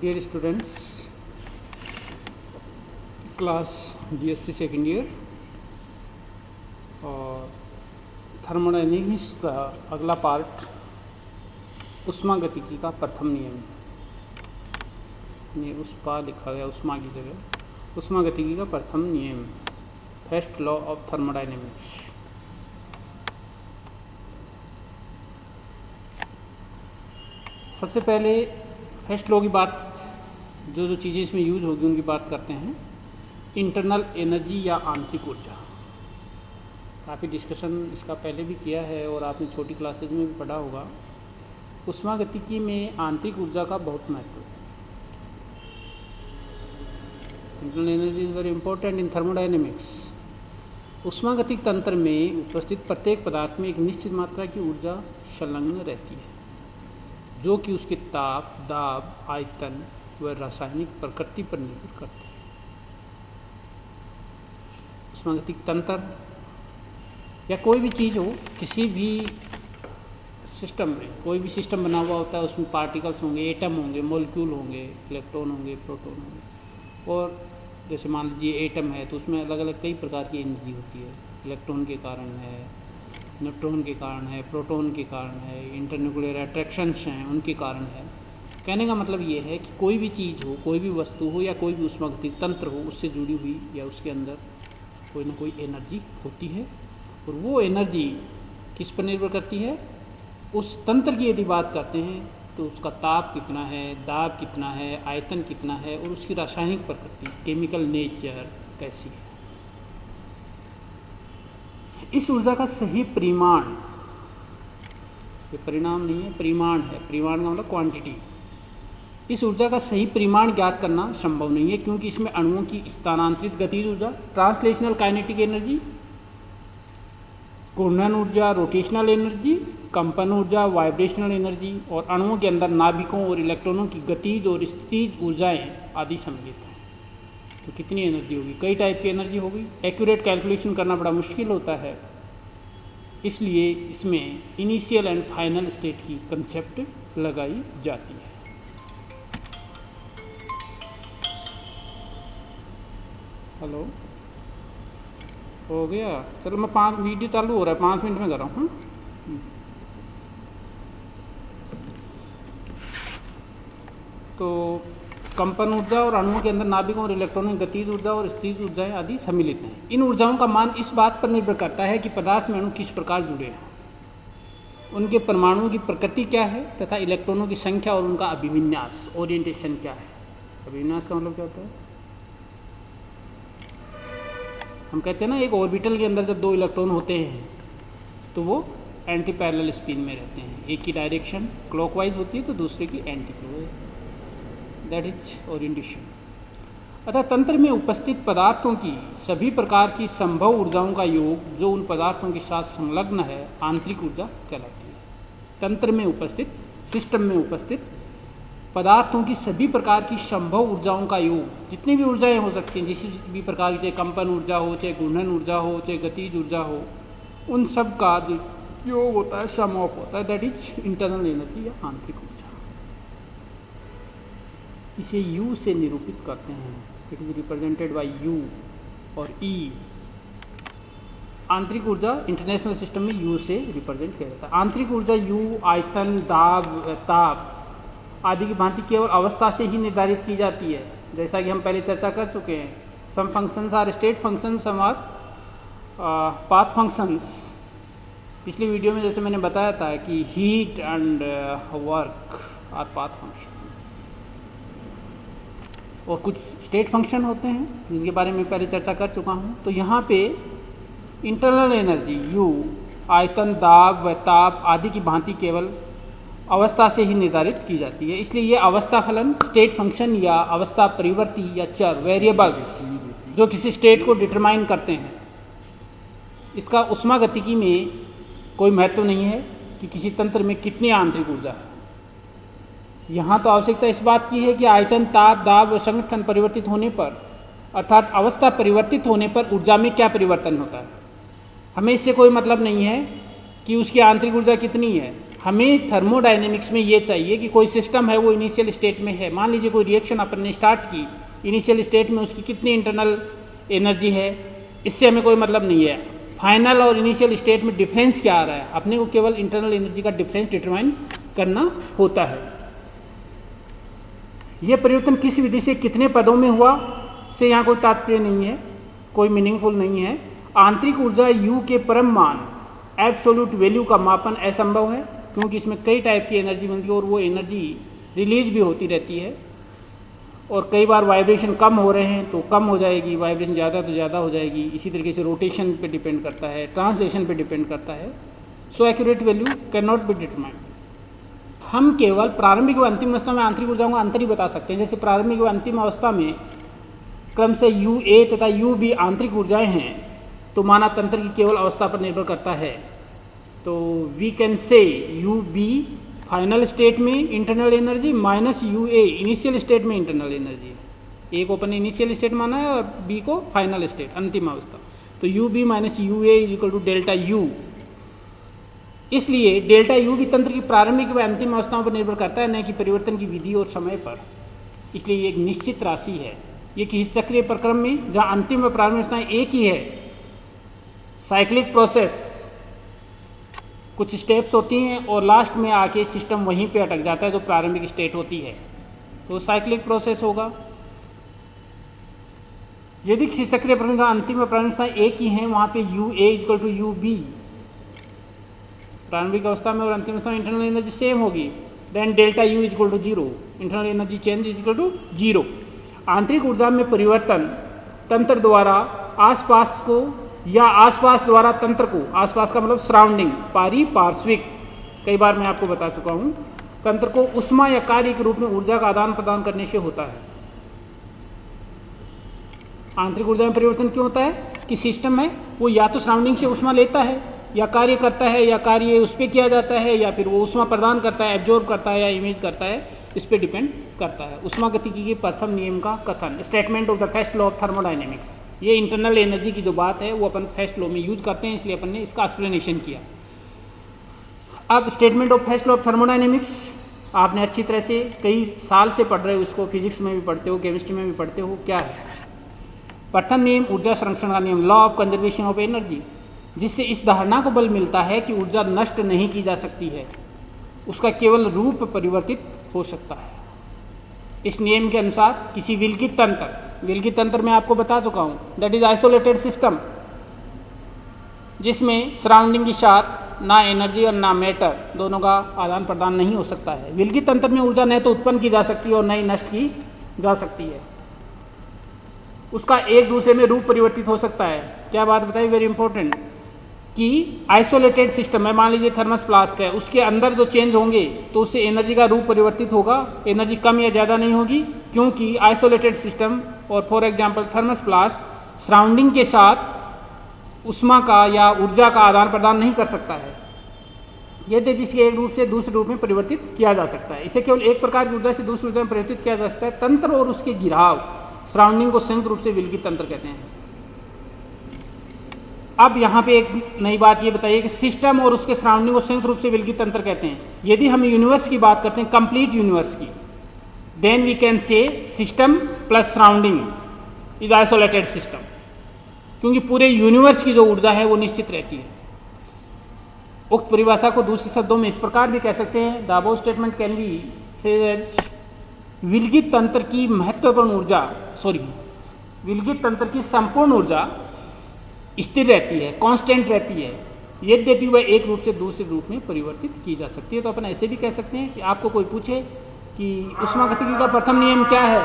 Dear students, class BSc second year और thermodynamics का अगला पार्ट ऊष्मागतिकी का प्रथम नियम, ये उस पर लिखा गया ऊष्मा की जगह ऊष्मागतिकी का प्रथम नियम, फर्स्ट लॉ ऑफ थर्मोडायनेमिक्स। सबसे पहले फर्स्ट लॉ की बात, जो चीज़ें इसमें यूज होगी उनकी बात करते हैं। इंटरनल एनर्जी या आंतरिक ऊर्जा, काफ़ी डिस्कशन इसका पहले भी किया है और आपने छोटी क्लासेज में भी पढ़ा होगा। ऊष्मागतिकी में आंतरिक ऊर्जा का बहुत महत्व है। Internal energy is very important in thermodynamics. ऊष्मागतिक तंत्र में उपस्थित प्रत्येक पदार्थ में एक निश्चित मात्रा की ऊर्जा संलग्न रहती है, जो कि उसके ताप, दाब, आयतन व रासायनिक प्रकृति पर निर्भर करती है। ऊष्मागतिक तंत्र या कोई भी चीज़ हो, किसी भी सिस्टम में कोई भी सिस्टम बना हुआ होता है, उसमें पार्टिकल्स होंगे, एटम होंगे, मॉलिक्यूल होंगे, इलेक्ट्रॉन होंगे, प्रोटॉन होंगे। और जैसे मान लीजिए एटम है तो उसमें अलग अलग कई प्रकार की एनर्जी होती है। इलेक्ट्रॉन के कारण है, न्यूट्रॉन के कारण है, प्रोटॉन के कारण है, इंटरन्यूक्लियर अट्रैक्शंस हैं उनके कारण है। कहने का मतलब ये है कि कोई भी चीज़ हो, कोई भी वस्तु हो या कोई भी ऊष्मागतिक तंत्र हो, उससे जुड़ी हुई या उसके अंदर कोई ना कोई एनर्जी होती है। और वो एनर्जी किस पर निर्भर करती है? उस तंत्र की यदि बात करते हैं तो उसका ताप कितना है, दाब कितना है, आयतन कितना है और उसकी रासायनिक प्रकृति, केमिकल नेचर कैसी है। इस ऊर्जा का सही परिमाण, ये परिणाम नहीं है, परिमाण है। परिमाण का मतलब क्वांटिटी। इस ऊर्जा का सही परिमाण ज्ञात करना संभव नहीं है, क्योंकि इसमें अणुओं की स्थानांतरित गतिज ऊर्जा, ट्रांसलेशनल काइनेटिक एनर्जी, घूर्णन ऊर्जा, रोटेशनल एनर्जी, कंपन ऊर्जा, वाइब्रेशनल एनर्जी और अणुओं के अंदर नाभिकों और इलेक्ट्रॉनों की गतिज और स्थितिज ऊर्जाएं आदि सम्मिलित हैं। तो कितनी एनर्जी होगी? कई टाइप की एनर्जी होगी। एक्यूरेट कैलकुलेशन करना बड़ा मुश्किल होता है, इसलिए इसमें इनिशियल एंड फाइनल स्टेट की कंसेप्ट लगाई जाती है। हेलो, हो गया? चलो मैं 5 वीडियो चालू हो रहा है, 5 मिनट में कर रहा हूँ। तो कंपन ऊर्जा और अणुओं के अंदर नाभिकों और इलेक्ट्रॉनों की गतिज ऊर्जा और स्थितिज ऊर्जाएं आदि सम्मिलित हैं। इन ऊर्जाओं का मान इस बात पर निर्भर करता है कि पदार्थ में अणु किस प्रकार जुड़े हैं, उनके परमाणुओं की प्रकृति क्या है तथा इलेक्ट्रॉनों की संख्या और उनका अभिविन्यास, ओरिएंटेशन क्या है। अभिविन्यास का मतलब क्या होता है? हम कहते हैं ना, एक ऑर्बिटल के अंदर जब 2 इलेक्ट्रॉन होते हैं तो वो एंटी पैरेलल स्पिन में रहते हैं। एक की डायरेक्शन क्लॉकवाइज होती है तो दूसरे की anti clockwise. That is orientation. अतः तंत्र में उपस्थित पदार्थों की सभी प्रकार की संभव ऊर्जाओं का योग जो उन पदार्थों के साथ संलग्न है, आंतरिक ऊर्जा कहलाती है। तंत्र में उपस्थित, सिस्टम में उपस्थित पदार्थों की सभी प्रकार की संभव ऊर्जाओं का योग, जितनी भी ऊर्जाएं हो सकती हैं, जिस भी प्रकार की, चाहे कंपन ऊर्जा हो, चाहे घूर्णन ऊर्जा हो, चाहे गतिज ऊर्जा हो, उन सब का जो योग होता है, सम ऑफ होता है, दैट इज इंटरनल एनर्जी या आंतरिक ऊर्जा। इसे U से निरूपित करते हैं। It is represented by U और E। आंतरिक ऊर्जा इंटरनेशनल सिस्टम में U से रिप्रेजेंट किया जाता है। आंतरिक ऊर्जा U आयतन, दाब, ताप आदि की भांति केवल अवस्था से ही निर्धारित की जाती है, जैसा कि हम पहले चर्चा कर चुके हैं। Some functions are state functions, some are path functions. पिछली वीडियो में जैसे मैंने बताया था कि heat and work are path function, और कुछ स्टेट फंक्शन होते हैं जिनके बारे में पहले चर्चा कर चुका हूँ। तो यहाँ पे इंटरनल एनर्जी U आयतन, दाब व ताप आदि की भांति केवल अवस्था से ही निर्धारित की जाती है। इसलिए ये अवस्था फलन, स्टेट फंक्शन या अवस्था परिवर्ती या चर, वेरिएबल्स जो किसी स्टेट को डिटरमाइन करते हैं, इसका ऊष्मागतिकी में कोई महत्व नहीं है कि किसी तंत्र में कितनी आंतरिक ऊर्जा है। यहाँ तो आवश्यकता इस बात की है कि आयतन, ताप, दाब व संगठन परिवर्तित होने पर, अर्थात अवस्था परिवर्तित होने पर ऊर्जा में क्या परिवर्तन होता है। हमें इससे कोई मतलब नहीं है कि उसकी आंतरिक ऊर्जा कितनी है। हमें थर्मोडायनेमिक्स में ये चाहिए कि कोई सिस्टम है वो इनिशियल स्टेट में है, मान लीजिए कोई रिएक्शन अपन ने स्टार्ट की, इनिशियल स्टेट में उसकी कितनी इंटरनल एनर्जी है, इससे हमें कोई मतलब नहीं है। फाइनल और इनिशियल स्टेट में डिफरेंस क्या आ रहा है, अपने को केवल इंटरनल एनर्जी का डिफरेंस डिटरमाइन करना होता है। यह परिवर्तन किस विधि से कितने पदों में हुआ से यहाँ कोई तात्पर्य नहीं है, कोई मीनिंगफुल नहीं है। आंतरिक ऊर्जा U के परम मान एब्सोल्यूट वैल्यू का मापन असंभव है, क्योंकि इसमें कई टाइप की एनर्जी बनती है और वो एनर्जी रिलीज भी होती रहती है, और कई बार वाइब्रेशन कम हो रहे हैं तो कम हो जाएगी, वाइब्रेशन ज़्यादा तो ज़्यादा हो जाएगी। इसी तरीके से रोटेशन पे डिपेंड करता है, ट्रांसलेशन पे डिपेंड करता है। So accurate value can not be determined. हम केवल प्रारंभिक व अंतिम अवस्था में आंतरिक ऊर्जाओं का अंतर ही बता सकते हैं। जैसे प्रारंभिक व अंतिम अवस्था में क्रम से UA तथा UB आंतरिक ऊर्जाएं हैं, तो माना तंत्र की केवल अवस्था पर निर्भर करता है। तो we can say UB final state में internal energy minus UA initial state में इंटरनल एनर्जी। ए को अपन ने इनिशियल स्टेट माना है और बी को फाइनल स्टेट अंतिम अवस्था, तो UB minus UA is equal to delta U। इसलिए डेल्टा U भी तंत्र की प्रारंभिक व अंतिम अवस्थाओं पर निर्भर करता है, न कि परिवर्तन की विधि और समय पर। इसलिए ये एक निश्चित राशि है। ये किसी चक्रीय प्रक्रम में जहाँ अंतिम व प्रारंभिक अवस्थाएं एक ही है, साइक्लिक प्रोसेस, कुछ स्टेप्स होती हैं और लास्ट में आके सिस्टम वहीं पे अटक जाता है जो प्रारंभिक स्टेट होती है, तो साइक्लिक प्रोसेस होगा। यदि किसी चक्रीय प्रक्रम का अंतिम व प्रारंभिक अवस्थाएं एक ही हैं, वहाँ पे UA इक्वल टू UB, प्रारंभिक अवस्था में और अंतिम अवस्था में इंटरनल एनर्जी सेम होगी, then delta U is equal to 0, internal energy change is equal to 0। आंतरिक ऊर्जा में परिवर्तन तंत्र द्वारा आसपास को या आसपास द्वारा तंत्र को, आसपास का मतलब सराउंडिंग, पारिपार्श्विक, कई बार मैं आपको बता चुका हूँ, तंत्र को उष्मा या कार्य के रूप में ऊर्जा का आदान प्रदान करने से होता है। आंतरिक ऊर्जा में परिवर्तन क्यों होता है कि सिस्टम है वो या तो सराउंडिंग से उष्मा लेता है या कार्य करता है, या कार्य उस पर किया जाता है, या फिर वो उष्मा प्रदान करता है, एब्जॉर्ब करता है या इमेज करता है, इस पर डिपेंड करता है। उष्मागतिकी के प्रथम नियम का कथन, statement of the first law of thermodynamics. ये इंटरनल एनर्जी की जो बात है वो अपन फर्स्ट लॉ में यूज करते हैं, इसलिए अपन ने इसका एक्सप्लेनेशन किया। अब statement of first law of thermodynamics आपने अच्छी तरह से कई साल से पढ़ रहे हो, इसको फिजिक्स में भी पढ़ते हो, केमिस्ट्री में भी पढ़ते हो। क्या है प्रथम नियम? ऊर्जा संरक्षण का नियम, law of conservation of energy, जिससे इस धारणा को बल मिलता है कि ऊर्जा नष्ट नहीं की जा सकती है, उसका केवल रूप परिवर्तित हो सकता है। इस नियम के अनुसार किसी विलगित तंत्र, विलगित तंत्र में आपको बता चुका हूँ, दैट इज आइसोलेटेड सिस्टम, जिसमें सराउंडिंग के साथ ना एनर्जी और ना मैटर दोनों का आदान प्रदान नहीं हो सकता है। विलगित तंत्र में ऊर्जा न तो उत्पन्न की जा सकती है और न ही नष्ट की जा सकती है, उसका एक दूसरे में रूप परिवर्तित हो सकता है। क्या बात बताई, वेरी इंपॉर्टेंट, कि आइसोलेटेड सिस्टम है, मान लीजिए थर्मस फ्लास्क है, उसके अंदर जो चेंज होंगे तो उससे एनर्जी का रूप परिवर्तित होगा, एनर्जी कम या ज़्यादा नहीं होगी, क्योंकि आइसोलेटेड सिस्टम और for example thermos flask surrounding के साथ उष्मा का या ऊर्जा का आदान प्रदान नहीं कर सकता है। यद्यपि इसे एक रूप से दूसरे रूप में परिवर्तित किया जा सकता है। इसे केवल एक प्रकार की ऊर्जा से दूसरी ऊर्जा में परिवर्तित किया जा सकता है। तंत्र और उसके घिराव, सराउंडिंग को संयुक्त रूप से विलगित तंत्र कहते हैं। अब यहाँ पे एक नई बात ये बताइए कि सिस्टम और उसके सराउंडिंग को संयुक्त रूप से विलगित तंत्र कहते हैं। यदि हम यूनिवर्स की बात करते हैं, कंप्लीट यूनिवर्स की, then we can say system plus surrounding is isolated system, क्योंकि पूरे यूनिवर्स की जो ऊर्जा है वो निश्चित रहती है। उक्त परिभाषा को दूसरे शब्दों में इस प्रकार भी कह सकते हैं, the above statement can be said, विलगित तंत्र की महत्वपूर्ण ऊर्जा, विलगित तंत्र की संपूर्ण ऊर्जा स्थिर रहती है, कांस्टेंट रहती है, यद्यपि वह एक रूप से दूसरे रूप में परिवर्तित की जा सकती है। तो अपन ऐसे भी कह सकते हैं कि आपको कोई पूछे कि उष्मागतिकी का प्रथम नियम क्या है,